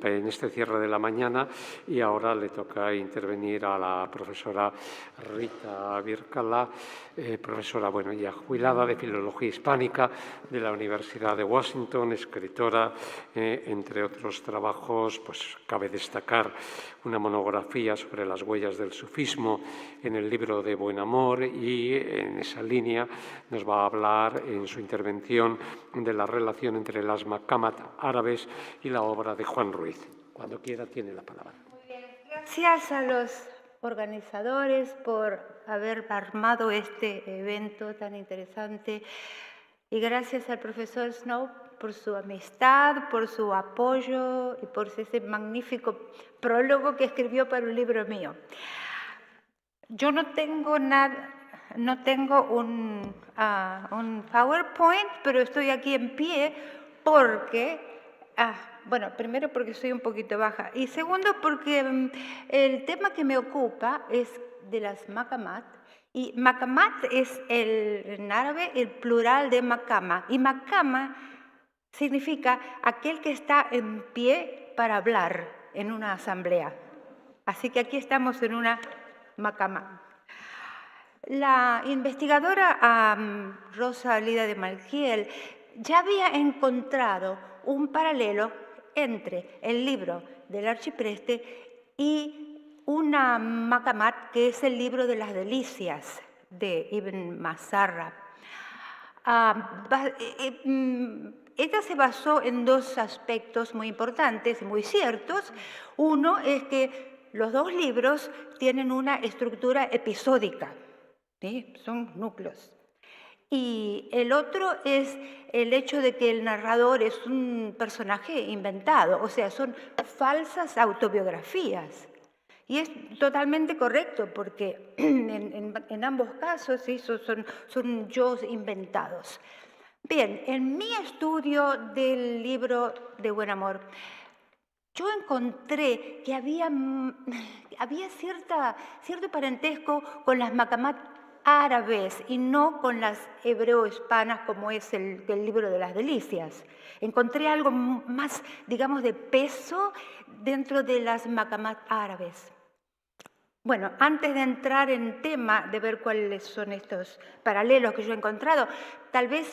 En este cierre de la mañana, y ahora le toca intervenir a la profesora Rita Virkala, profesora ya jubilada de Filología Hispánica de la Universidad de Washington, escritora, entre otros trabajos, pues cabe destacar una monografía sobre las huellas del sufismo en el libro de Buen Amor, y en esa línea nos va a hablar en su intervención de la relación entre las maqamat árabes y la obra de Juan Ruiz. Cuando quiera tiene la palabra. Muy bien. Gracias a los organizadores por haber armado este evento tan interesante, y gracias al profesor Snow por su amistad, por su apoyo y por ese magnífico prólogo que escribió para un libro mío. Yo no tengo un PowerPoint, pero estoy aquí en pie porque, bueno, primero porque soy un poquito baja, y segundo porque el tema que me ocupa es de las maqamat, y maqamat es en árabe el plural de maqama, y maqama significa aquel que está en pie para hablar en una asamblea. Así que aquí estamos en una maqama. La investigadora Rosa Lida de Malkiel ya había encontrado un paralelo entre el libro del arcipreste y una maqamat que es el libro de las delicias de Ibn Masarra. Ella se basó en dos aspectos muy importantes y muy ciertos. Uno es que los dos libros tienen una estructura episódica, ¿sí? Son núcleos. Y el otro es el hecho de que el narrador es un personaje inventado, o sea, son falsas autobiografías. Y es totalmente correcto, porque en ambos casos ¿sí? son yo inventados. Bien, en mi estudio del libro de Buen Amor, yo encontré que había cierto parentesco con las maqamat árabes y no con las hebreo-hispanas, como es el libro de las delicias. Encontré algo más, digamos, de peso dentro de las maqamat árabes. Bueno, antes de entrar en tema, de ver cuáles son estos paralelos que yo he encontrado, tal vez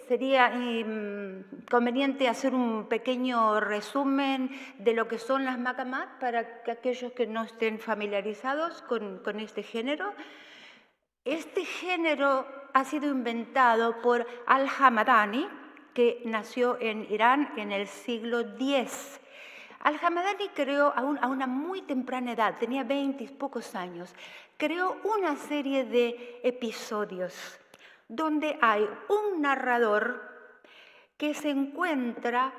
sería conveniente hacer un pequeño resumen de lo que son las maqamat para que aquellos que no estén familiarizados con este género. Este género ha sido inventado por Al-Hamadani, que nació en Irán en el siglo X. Al-Hamadani creó a una muy temprana edad, tenía 20 y pocos años, creó una serie de episodios donde hay un narrador que se encuentra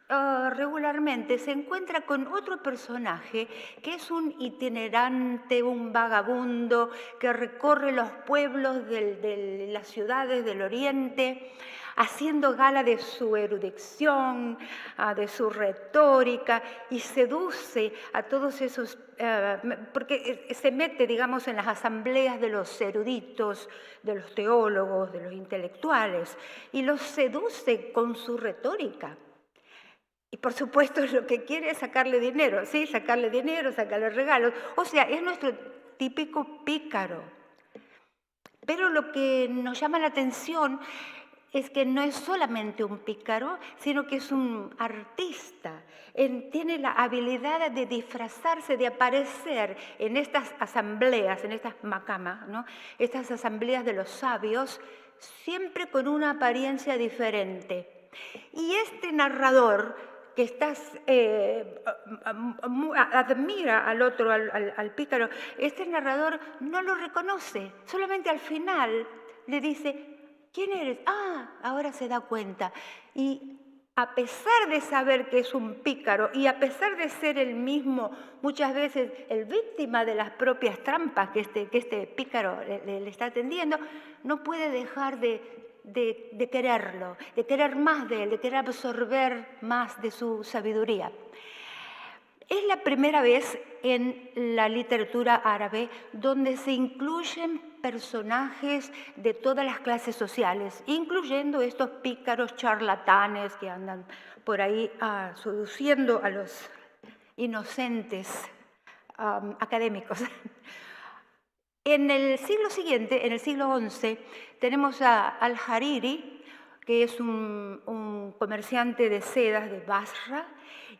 regularmente, se encuentra con otro personaje que es un itinerante, un vagabundo que recorre los pueblos de las ciudades del Oriente, haciendo gala de su erudición, de su retórica, y seduce a todos esos, porque se mete, digamos, en las asambleas de los eruditos, de los teólogos, de los intelectuales, y los seduce con su retórica. Y por supuesto lo que quiere es sacarle dinero, ¿sí? Sacarle dinero, sacarle regalos. O sea, es nuestro típico pícaro. Pero lo que nos llama la atención es que no es solamente un pícaro, sino que es un artista. Tiene la habilidad de disfrazarse, de aparecer en estas asambleas, en estas maqamas, ¿no? Estas asambleas de los sabios, siempre con una apariencia diferente. Y este narrador que admira al otro, al pícaro, este narrador no lo reconoce, solamente al final le dice: ¿quién eres? Ahora se da cuenta. Y a pesar de saber que es un pícaro y a pesar de ser el mismo, muchas veces el víctima de las propias trampas que este pícaro le está tendiendo, no puede dejar de quererlo, de querer más de él, de querer absorber más de su sabiduría. Es la primera vez en la literatura árabe donde se incluyen personajes de todas las clases sociales, incluyendo estos pícaros charlatanes que andan por ahí seduciendo a los inocentes académicos. En el siglo siguiente, en el siglo XI, tenemos a Al-Hariri, que es un comerciante de sedas de Basra,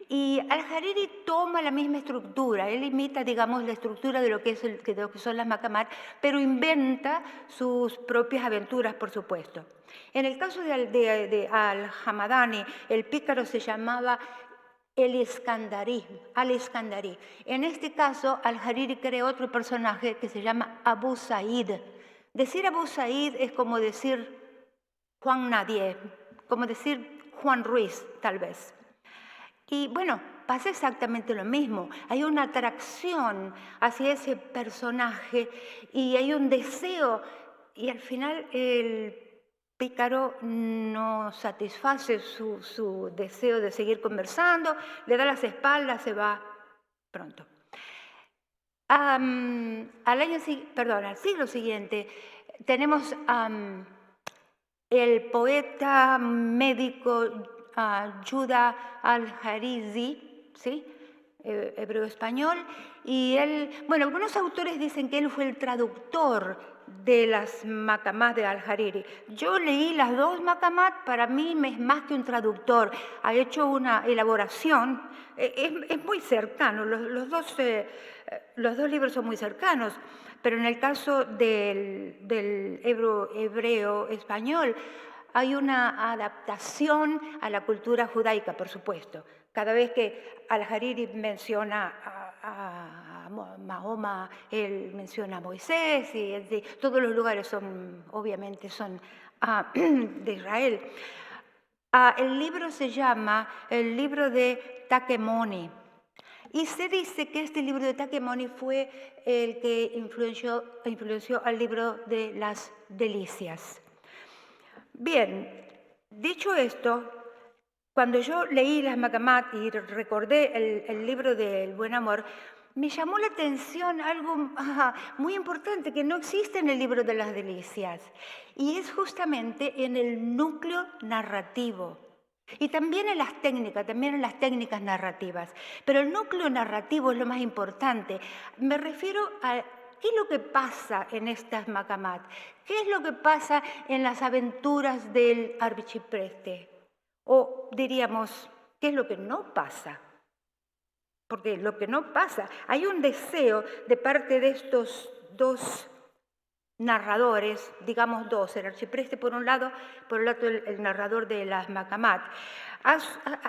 y Al-Hariri toma la misma estructura, él imita, digamos, la estructura de lo que son las maqamat, pero inventa sus propias aventuras, por supuesto. En el caso de Al-Hamadani, el pícaro se llamaba Al-Iskandarí. En este caso, Al-Hariri crea otro personaje que se llama Abu Said. Decir Abu Said es como decir Juan Nadie, como decir Juan Ruiz, tal vez. Y bueno, pasa exactamente lo mismo. Hay una atracción hacia ese personaje y hay un deseo, y al final el pícaro no satisface su deseo de seguir conversando, le da las espaldas, se va pronto. Al siglo siguiente tenemos el poeta médico Judah al-Harizi, ¿sí? Hebreo-español, y él, bueno, algunos autores dicen que él fue el traductor de las maqamat de Al-Hariri. Yo leí las dos maqamat, para mí es más que un traductor, ha hecho una elaboración, es muy cercano, los dos libros son muy cercanos, pero en el caso del hebreo-español hay una adaptación a la cultura judaica, por supuesto. Cada vez que Al-Hariri menciona a Mahoma, él menciona a Moisés, y todos los lugares obviamente son de Israel. El libro se llama el libro de Takemoni. Y se dice que este libro de Takemoni fue el que influenció al libro de las delicias. Bien, dicho esto, cuando yo leí las maqamat y recordé el libro del Buen Amor, me llamó la atención algo muy importante que no existe en el libro de las delicias, y es justamente en el núcleo narrativo. Y también en las técnicas narrativas. Pero el núcleo narrativo es lo más importante. Me refiero a qué es lo que pasa en estas maqamat, qué es lo que pasa en las aventuras del archipreste. O diríamos, ¿qué es lo que no pasa? Porque lo que no pasa, hay un deseo de parte de estos dos narradores, digamos dos, el archipreste por un lado el narrador de las maqamat.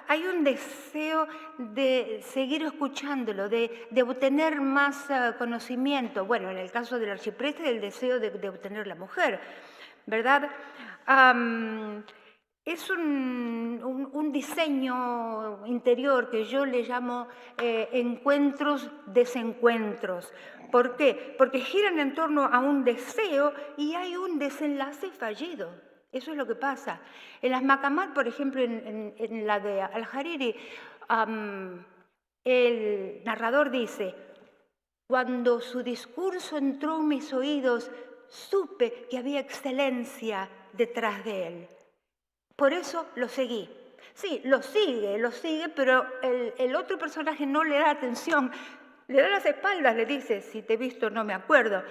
Hay un deseo de seguir escuchándolo, de obtener más conocimiento. Bueno, en el caso del archipreste, el deseo de obtener la mujer, ¿verdad? Es un diseño interior que yo le llamo encuentros-desencuentros. ¿Por qué? Porque giran en torno a un deseo y hay un desenlace fallido. Eso es lo que pasa. En las maqamat, por ejemplo, en la de Al-Hariri, el narrador dice: cuando su discurso entró en mis oídos, supe que había excelencia detrás de él. Por eso lo seguí. Sí, lo sigue, pero el otro personaje no le da atención, le da las espaldas, le dice: si te he visto no me acuerdo.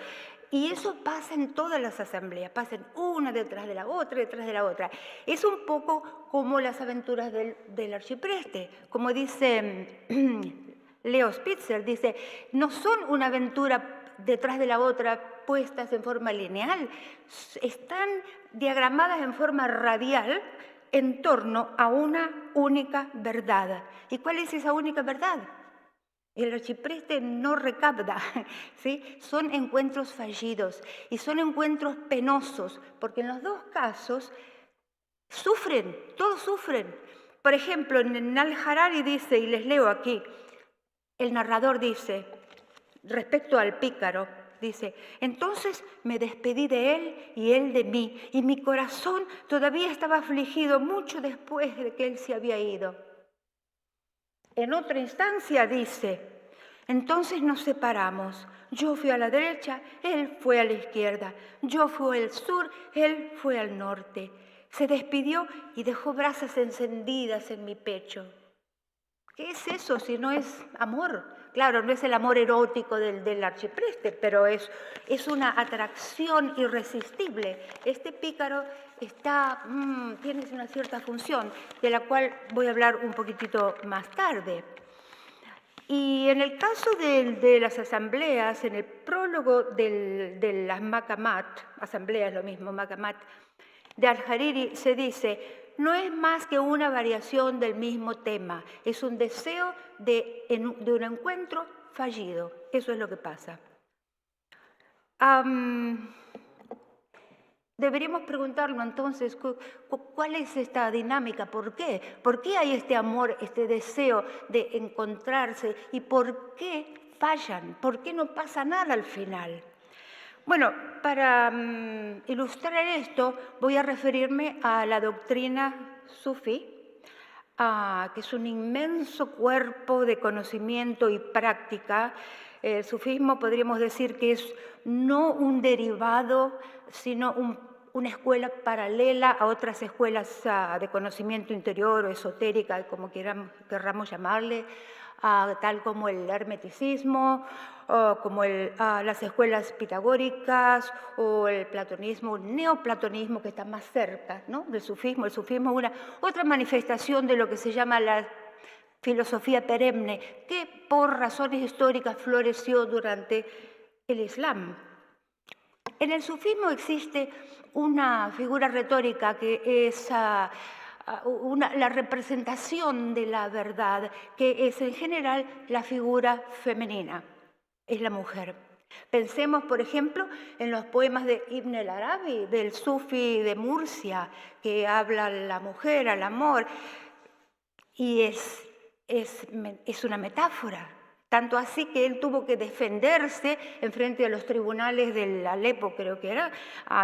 Y eso pasa en todas las asambleas, pasan una detrás de la otra. Es un poco como las aventuras del archipreste. Como dice Leo Spitzer, dice, no son una aventura detrás de la otra puestas en forma lineal, están diagramadas en forma radial en torno a una única verdad. ¿Y cuál es esa única verdad? El archipreste no recapta, ¿sí? Son encuentros fallidos y son encuentros penosos, porque en los dos casos sufren, todos sufren. Por ejemplo, en Al-Harari dice, y les leo aquí, el narrador dice, respecto al pícaro, dice: entonces me despedí de él y él de mí, y mi corazón todavía estaba afligido mucho después de que él se había ido. En otra instancia dice: Entonces nos separamos. Yo fui a la derecha, él fue a la izquierda. Yo fui al sur, él fue al norte. Se despidió y dejó brasas encendidas en mi pecho. ¿Qué es eso si no es amor? Claro, no es el amor erótico del arcipreste, pero es una atracción irresistible. Este pícaro tiene una cierta función, de la cual voy a hablar un poquitito más tarde. Y en el caso de las asambleas, en el prólogo de las Maqamat, asamblea es lo mismo, Maqamat, de Al-Hariri se dice: no es más que una variación del mismo tema, es un deseo de un encuentro fallido. Eso es lo que pasa. Deberíamos preguntarlo entonces, ¿cuál es esta dinámica? ¿Por qué? ¿Por qué hay este amor, este deseo de encontrarse? ¿Y por qué fallan? ¿Por qué no pasa nada al final? Bueno, para ilustrar esto voy a referirme a la doctrina sufí, que es un inmenso cuerpo de conocimiento y práctica. El sufismo podríamos decir que es no un derivado, sino una escuela paralela a otras escuelas de conocimiento interior o esotérica, como querramos llamarle, tal como el hermeticismo, o como las escuelas pitagóricas o el platonismo, el neoplatonismo, que está más cerca, ¿no?, del sufismo. El sufismo es otra manifestación de lo que se llama la filosofía perenne, que por razones históricas floreció durante el Islam. En el sufismo existe una figura retórica que es la representación de la verdad, que es en general la figura femenina, es la mujer. Pensemos, por ejemplo, en los poemas de Ibn el-Arabi, del sufí de Murcia, que habla a la mujer, al amor, y es una metáfora. Tanto así que él tuvo que defenderse en frente a los tribunales del Alepo, creo que era,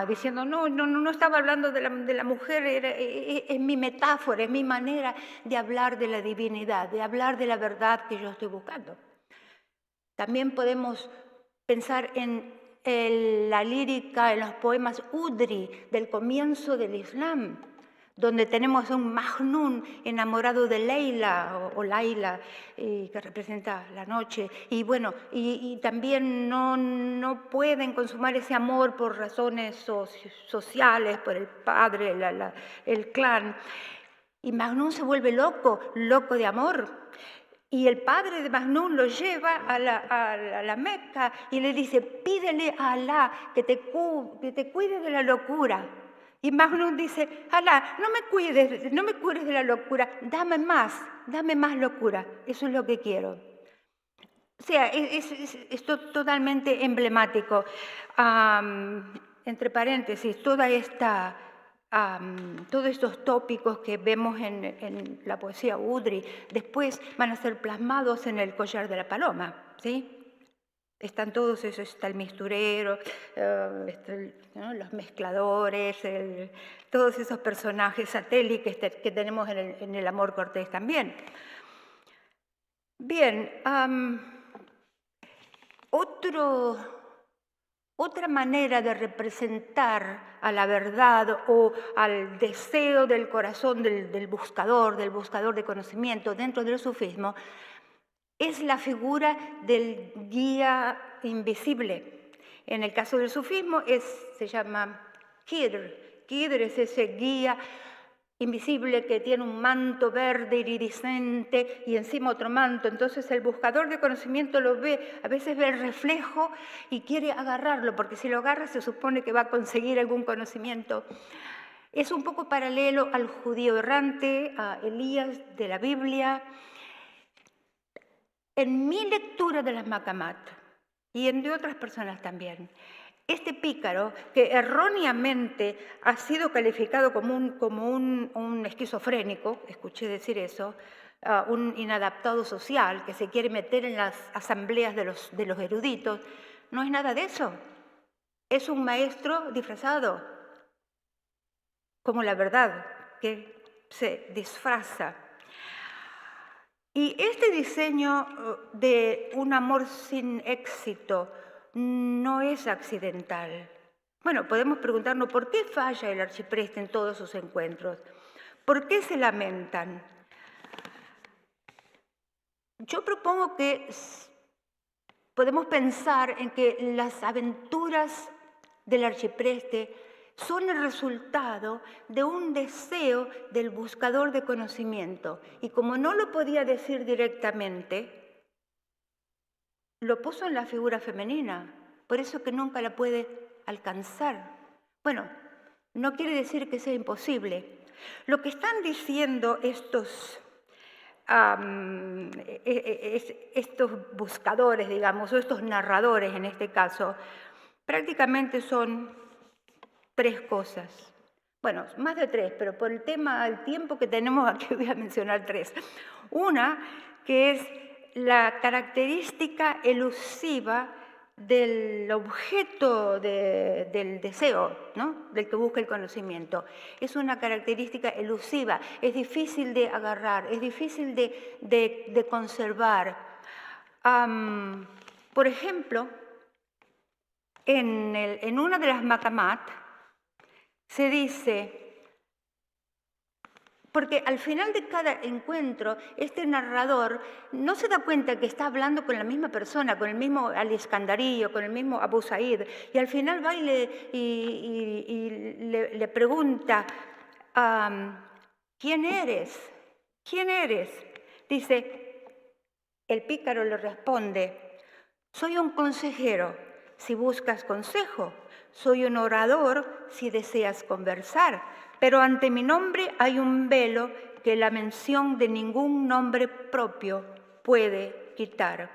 diciendo: no estaba hablando de la mujer, es mi metáfora, es mi manera de hablar de la divinidad, de hablar de la verdad que yo estoy buscando. También podemos pensar en la lírica, en los poemas Udri del comienzo del Islam, donde tenemos a un Majnun enamorado de Leila o Laila, que representa la noche, y bueno, y también no pueden consumar ese amor por razones sociales, por el padre, el clan, y Majnun se vuelve loco de amor. Y el padre de Majnun lo lleva a la Meca y le dice: pídele a Alá que te cuide de la locura. Y Majnun dice: Alá, no me cuides de la locura, dame más locura, eso es lo que quiero. O sea, es totalmente emblemático. Entre paréntesis, todos estos tópicos que vemos en la poesía Udri después van a ser plasmados en el collar de la paloma, ¿sí? Están todos esos, está el misturero, ¿no?, los mezcladores, todos esos personajes satélites que tenemos en el amor cortés también. Bien, otra manera de representar a la verdad o al deseo del corazón del buscador de conocimiento dentro del sufismo es la figura del guía invisible. En el caso del sufismo se llama Qidr. Qidr es ese guía invisible que tiene un manto verde iridiscente y encima otro manto. Entonces el buscador de conocimiento lo ve, a veces ve el reflejo y quiere agarrarlo, porque si lo agarra se supone que va a conseguir algún conocimiento. Es un poco paralelo al judío errante, a Elías de la Biblia. En mi lectura de las Maqamat, y en de otras personas también, este pícaro, que erróneamente ha sido calificado como un esquizofrénico, escuché decir eso, un inadaptado social que se quiere meter en las asambleas de los eruditos, no es nada de eso. Es un maestro disfrazado, como la verdad que se disfraza. Y este diseño de un amor sin éxito no es accidental. Bueno, podemos preguntarnos por qué falla el arcipreste en todos sus encuentros. ¿Por qué se lamentan? Yo propongo que podemos pensar en que las aventuras del arcipreste son el resultado de un deseo del buscador de conocimiento. Y como no lo podía decir directamente, lo puso en la figura femenina, por eso que nunca la puede alcanzar. Bueno, no quiere decir que sea imposible. Lo que están diciendo estos buscadores, digamos, o estos narradores en este caso, prácticamente son 3 cosas. Bueno, más de 3, pero por el tiempo que tenemos aquí voy a mencionar 3. Una, que es la característica elusiva del objeto del deseo, ¿no? Del que busca el conocimiento. Es una característica elusiva, es difícil de agarrar, es difícil de conservar. Por ejemplo, en una de las Maqamat se dice, porque al final de cada encuentro, este narrador no se da cuenta que está hablando con la misma persona, con el mismo Al-Iskandarí o con el mismo Abu Said, y al final va y le pregunta, ¿quién eres? ¿Quién eres? Dice, el pícaro le responde, soy un consejero si buscas consejo, soy un orador si deseas conversar, pero ante mi nombre hay un velo que la mención de ningún nombre propio puede quitar.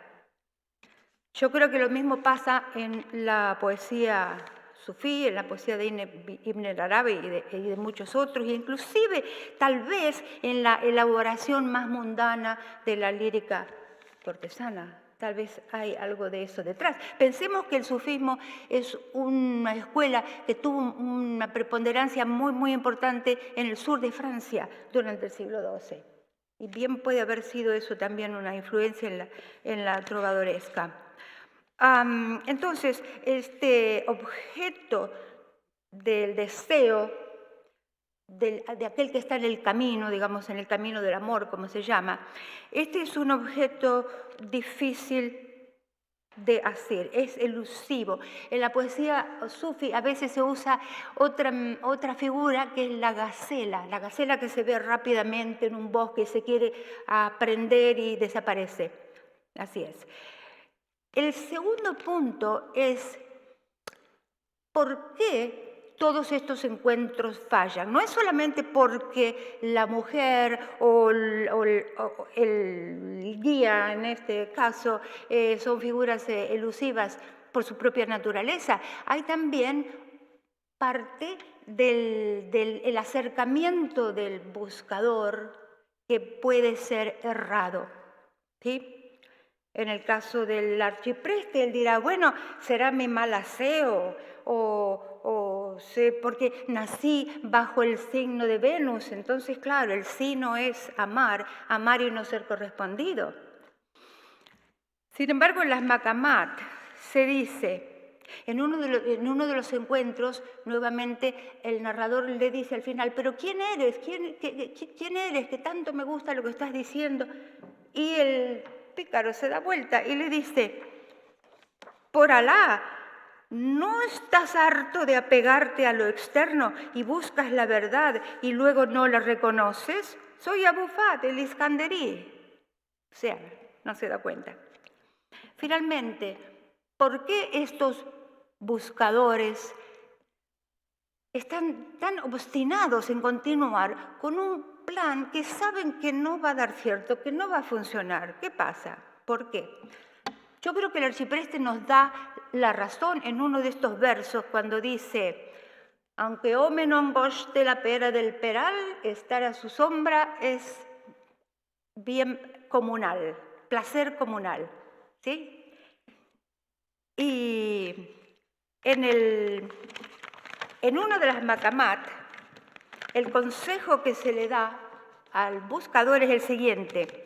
Yo creo que lo mismo pasa en la poesía sufí, en la poesía de Ibn al-Arabi y de muchos otros, e inclusive tal vez en la elaboración más mundana de la lírica cortesana. Tal vez hay algo de eso detrás. Pensemos que el sufismo es una escuela que tuvo una preponderancia muy, muy importante en el sur de Francia durante el siglo XII. Y bien puede haber sido eso también una influencia en la trovadoresca. Entonces, este objeto del deseo de aquel que está en el camino, digamos, en el camino del amor, como se llama, este es un objeto difícil de hacer, es elusivo. En la poesía sufi a veces se usa otra figura que es la gacela que se ve rápidamente en un bosque, se quiere aprender y desaparece. Así es. El segundo punto es ¿por qué todos estos encuentros fallan? No es solamente porque la mujer o el guía, en este caso, son figuras elusivas por su propia naturaleza. Hay también parte del acercamiento del buscador que puede ser errado, ¿sí? En el caso del arcipreste, él dirá, bueno, será mi mal aseo, o sé, porque nací bajo el signo de Venus. Entonces, claro, el signo es amar y no ser correspondido. Sin embargo, en las Maqamat se dice, en uno de los encuentros, nuevamente el narrador le dice al final, pero ¿quién eres? ¿Quién eres? Que tanto me gusta lo que estás diciendo. Y el pícaro se da vuelta y le dice, por Alá, ¿no estás harto de apegarte a lo externo y buscas la verdad y luego no la reconoces? Soy Abu Fat, el Iskandarí. O sea, no se da cuenta. Finalmente, ¿por qué estos buscadores están tan obstinados en continuar con un plan que saben que no va a dar cierto, que no va a funcionar? ¿Qué pasa? ¿Por qué? Yo creo que el arcipreste nos da la razón en uno de estos versos cuando dice, aunque home non goste la pera del peral, estar a su sombra es bien comunal, placer comunal, ¿sí? Y en uno de las Maqamat, el consejo que se le da al buscador es el siguiente.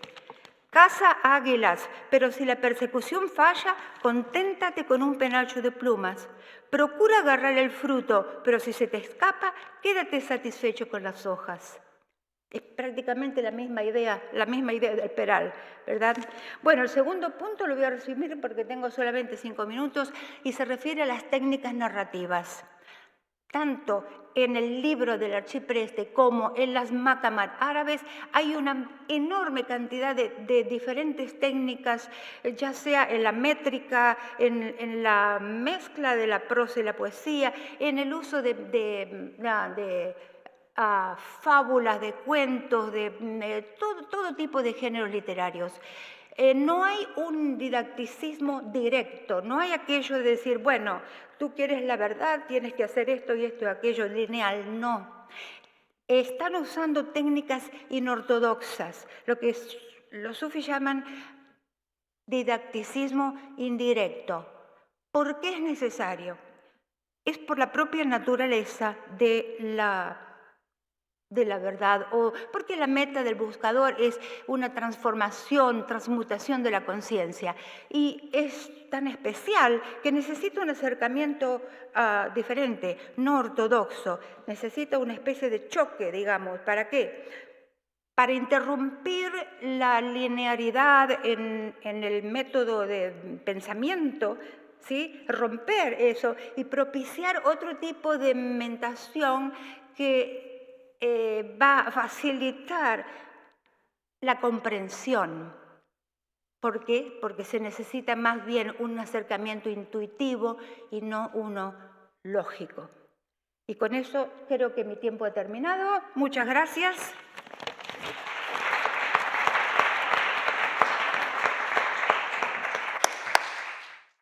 Caza águilas, pero si la persecución falla, conténtate con un penacho de plumas. Procura agarrar el fruto, pero si se te escapa, quédate satisfecho con las hojas. Es prácticamente la misma idea del Peral, ¿verdad? Bueno, el segundo punto lo voy a resumir porque tengo solamente 5 minutos y se refiere a las técnicas narrativas. Tanto en el libro del archipreste como en las makamat árabes hay una enorme cantidad de diferentes técnicas, ya sea en la métrica, en la mezcla de la prosa y la poesía, en el uso de fábulas, de cuentos, de todo tipo de géneros literarios. No hay un didacticismo directo, no hay aquello de decir, bueno, tú quieres la verdad, tienes que hacer esto y esto y aquello lineal, no. Están usando técnicas inortodoxas, lo que los sufis llaman didacticismo indirecto. ¿Por qué es necesario? Es por la propia naturaleza de la verdad, o porque la meta del buscador es una transformación, transmutación de la conciencia. Y es tan especial que necesita un acercamiento diferente, no ortodoxo. Necesita una especie de choque, digamos. ¿Para qué? Para interrumpir la linearidad en el método de pensamiento, ¿sí? Romper eso y propiciar otro tipo de mentación que va a facilitar la comprensión. ¿Por qué? Porque se necesita más bien un acercamiento intuitivo y no uno lógico. Y con eso creo que mi tiempo ha terminado. Muchas gracias.